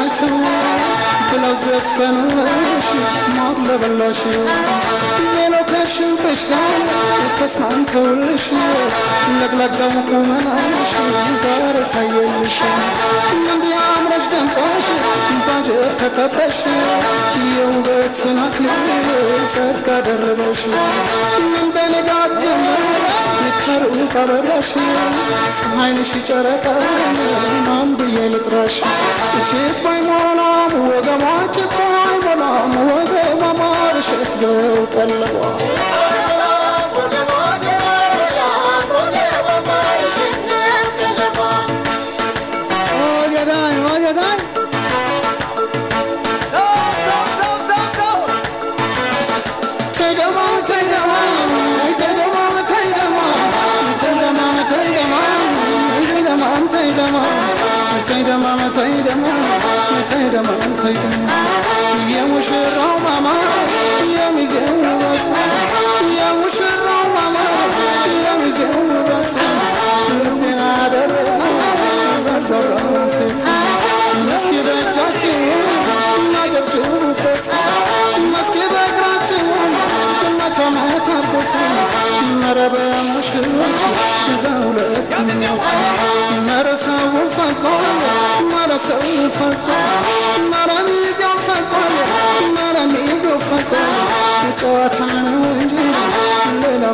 አይተው ብለው ዘፈኑሽ ማለበላሽ ሌሎከሽን ተሽጋር ተስማምተውልሽ ለግላጋው ቁመናሽ ዛሬ ታየልሽ እንዲህ አምረሽ ደምቀሽ ባጀር ተከበሽ የውበትን አክሊል ጸጋ ደረበሽ እንደነጋት ጀምሮ ከሩቅ አበራሽ ፀሐይንሽ ጨረቃ ማን ብዬ ልጥራሽ እችባይ ሞላም ወገቧ እችባይ ሞላም ወገቧ ማርሸት ገው ቀለቧ يا مشرع ماما يا مزورات يا مشرع ماما يا مزورات ربي عدل زرزر فت مسكي بجاتي ما جبتو فت مسكي بقراتي ما تمهتفت مرب مشرعتي دولة موت مرسا وفصل مرسا وفصل مرميز وفصل مرميز وفصل جواتنا وجه لنا